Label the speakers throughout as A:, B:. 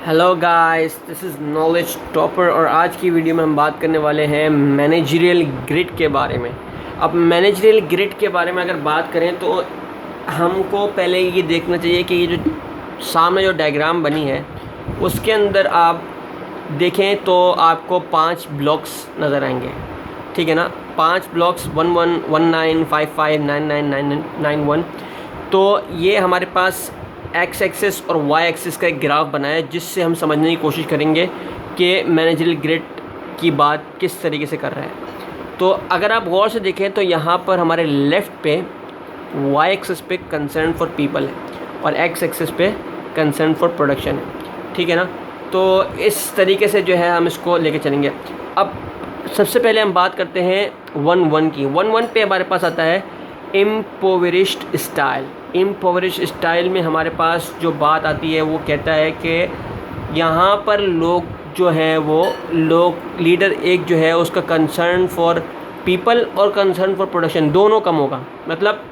A: Hello guys, this is knowledge topper और आज की वीडियो में हम बात करने वाले हैं मैनेजरियल ग्रिड के बारे में। अब मैनेजरियल ग्रिड के बारे में अगर बात करें तो हमको पहले ये देखना चाहिए कि ये जो सामने जो डायग्राम बनी है उसके अंदर आप देखें तो आपको 5 ब्लॉक्स नज़र आएंगे। ठीक है ना, 5 ब्लॉक्स 11, 19, 55, 99, 91। तो ये हमारे पास एक्स एक्सिस और वाई एक्सिस का एक ग्राफ बना है जिससे हम समझने की कोशिश करेंगे कि मैनेजरियल ग्रिड की बात किस तरीके से कर रहा है। तो अगर आप गौर से देखें तो यहाँ पर हमारे लेफ़्ट पे वाई एक्सिस पे कंसर्न फॉर पीपल है और एक्स एक्सिस पे कंसर्न फॉर प्रोडक्शन है। ठीक है ना, तो इस तरीके से जो है हम इसको लेके चलेंगे। अब सबसे पहले हम बात करते हैं 1.1 की। 1.1 पे हमारे पास आता है इम्पोवरिश्ड स्टाइल। इम्पोवरिश्ड स्टाइल में हमारे पास जो बात आती है वो कहता है कि यहाँ पर लोग जो हैं वो लोग लीडर एक जो है उसका कंसर्न फॉर पीपल और कंसर्न फॉर प्रोडक्शन दोनों कम होगा। मतलब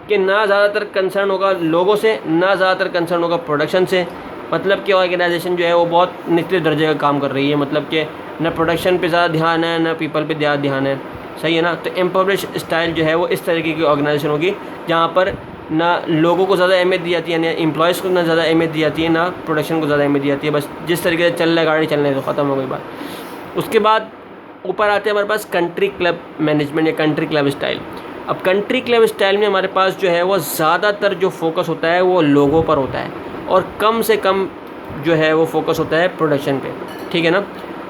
A: कि ना ज़्यादातर कंसर्न होगा लोगों से, ना ज़्यादातर कंसर्न होगा प्रोडक्शन से। मतलब कि ऑर्गेनाइजेशन जो है वो बहुत निचले दर्जे का काम कर रही है। मतलब कि ना प्रोडक्शन पे ज़्यादा ध्यान है ना पीपल पे ज़्यादा ध्यान है। सही है ना। तो एम्पावरिश्ड स्टाइल जो है वो इस तरीके की ऑर्गेनाइजेशन होगी जहाँ पर ना लोगों को ज़्यादा अहमियत दी जाती है, ना एम्प्लॉयज़ को ना ज़्यादा अहमियत दी जाती है, ना प्रोडक्शन को ज़्यादा अहमियत दी जाती है। बस जिस तरीके से चल रहा है गाड़ी चलने तो ख़त्म हो गई बात। उसके बाद ऊपर आते हैं हमारे पास कंट्री क्लब मैनेजमेंट या कंट्री क्लब स्टाइल। अब कंट्री क्लब स्टाइल में हमारे पास जो है वो ज़्यादातर जो फोकस होता है वो लोगों पर होता है और कम से कम जो है वो फोकस होता है प्रोडक्शन पे। ठीक है ना,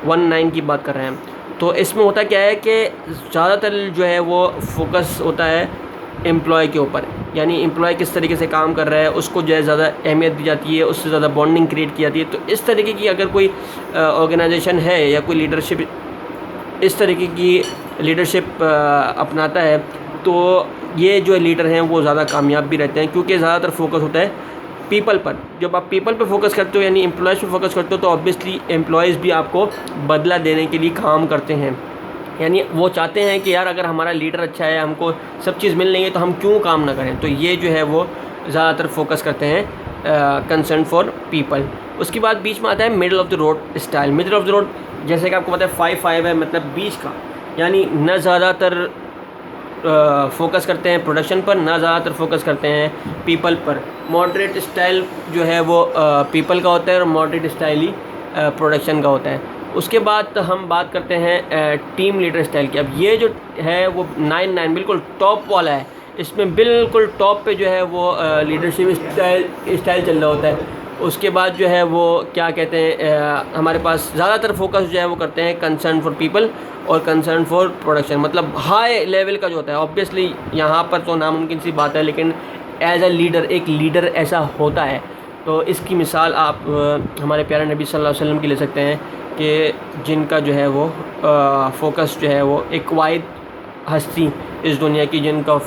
A: 1.9 की बात कर रहे हैं हम। तो इसमें होता क्या है कि ज़्यादातर जो है वो फोकस होता है एम्प्लॉय के ऊपर, यानी एम्प्लॉय किस तरीके से काम कर रहा है उसको जो है ज़्यादा अहमियत दी जाती है, उससे ज़्यादा बॉन्डिंग क्रिएट की जाती है। तो इस तरीके की अगर कोई ऑर्गेनाइजेशन है या कोई लीडरशिप इस तरीके की लीडरशिप अपनाता है तो ये जो लीडर हैं वो ज़्यादा कामयाब भी रहते हैं, क्योंकि ज़्यादातर फोकस होता है पीपल पर। जब आप पीपल पर फोकस करते हो यानी एम्प्लॉयज़ पर फोकस करते हो तो ऑब्वियसली एम्प्लॉयज़ भी आपको बदला देने के लिए काम करते हैं। यानी वो चाहते हैं कि यार अगर हमारा लीडर अच्छा है, हमको सब चीज़ मिल रही है तो हम क्यों काम ना करें। तो ये जो है वो ज़्यादातर फोकस करते हैं कंसर्न फॉर पीपल। उसके बाद बीच में आता है middle of the road style. Middle of the road जैसे कि आपको पता है 5-5 है, मतलब बीच का, यानी न ज़्यादातर फोकस करते हैं प्रोडक्शन पर, ना ज़्यादातर फोकस करते हैं पीपल पर। मॉडरेट स्टाइल जो है वो पीपल का होता है और मॉडरेट स्टाइल ही प्रोडक्शन का होता है। उसके बाद हम बात करते हैं टीम लीडर स्टाइल की। अब ये जो है वो 9.9 बिल्कुल टॉप वाला है। इसमें बिल्कुल टॉप पे जो है वो लीडरशिप स्टाइल चल रहा होता है। उसके बाद जो है वो क्या कहते हैं हमारे पास ज़्यादातर फोकस जो है वो करते हैं कंसर्न फॉर पीपल और कंसर्न फॉर प्रोडक्शन, मतलब हाई लेवल का जो होता है। ऑब्वियसली यहाँ पर तो नामुमकिन सी बात है, लेकिन एज अ लीडर एक लीडर ऐसा होता है। तो इसकी मिसाल आप हमारे प्यारे नबी सल्लल्लाहु अलैहि वसल्लम की ले सकते हैं कि जिनका जो है वो फोकस जो है वो एक वाहिद हस्ती इस दुनिया की जिनका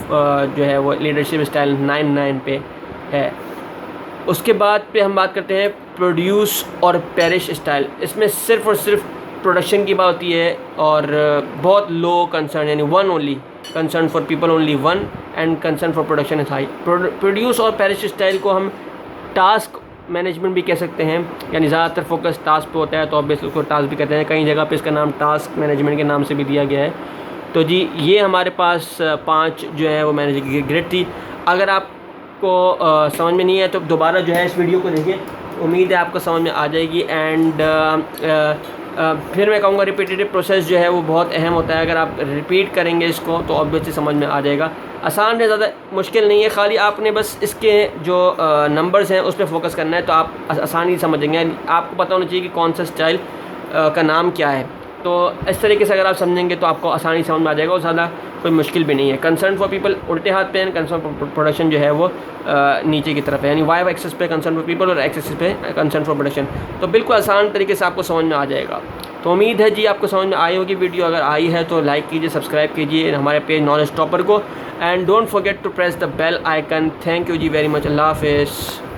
A: जो है वो लीडरशिप स्टाइल 9.9 पे है। उसके बाद पे हम बात करते हैं प्रोड्यूस और पेरिश स्टाइल। इसमें सिर्फ़ और सिर्फ प्रोडक्शन की बात होती है और बहुत लो कंसर्न, यानी 1 only concern for people, only 1 and concern for production is high. Produce और पेरिश स्टाइल को हम टास्क मैनेजमेंट भी कह सकते हैं, यानी ज़्यादातर फोकस टास्क पे होता है तो ऑब्वियसली उसको टास्क भी कहते हैं। कई जगह पे इसका नाम टास्क मैनेजमेंट के नाम से भी दिया गया है। तो जी ये हमारे पास 5 जो है वो मैनेजर ग्रेड थी। अगर आपको समझ में नहीं है तो दोबारा जो है इस वीडियो को देखिए, उम्मीद है आपको समझ में आ जाएगी। एंड फिर मैं कहूँगा रिपीटेटिव प्रोसेस जो है वो बहुत अहम होता है। अगर आप रिपीट करेंगे इसको तो ऑब्वियसली समझ में आ जाएगा। आसान है, ज़्यादा मुश्किल नहीं है, खाली आपने बस इसके जो नंबर्स हैं उस पर फोकस करना है तो आप आसानी से समझेंगे। आपको पता होना चाहिए कि कौन सा स्टाइल का नाम क्या है। तो इस तरीके से अगर आप समझेंगे तो आपको आसानी समझ में आ जाएगा और ज़्यादा कोई मुश्किल भी नहीं है। कंसर्न फॉर पीपल उल्टे हाथ पे है, कंसर्न फॉर प्रोडक्शन जो है वो नीचे की तरफ है, यानी वाई एक्सेस पे कंसर्न फॉर पीपल और एक्स एक्सेस पे कंसर्न फॉर प्रोडक्शन। तो बिल्कुल आसान तरीके से आपको समझ में आ जाएगा। तो उम्मीद है जी आपको समझ में आई होगी वीडियो। अगर आई है तो लाइक कीजिए, सब्सक्राइब कीजिए हमारे पेज नॉलेज टॉपर को, and don't forget to press the bell icon. Thank you जी वेरी मच। अल्लाह हाफिज़।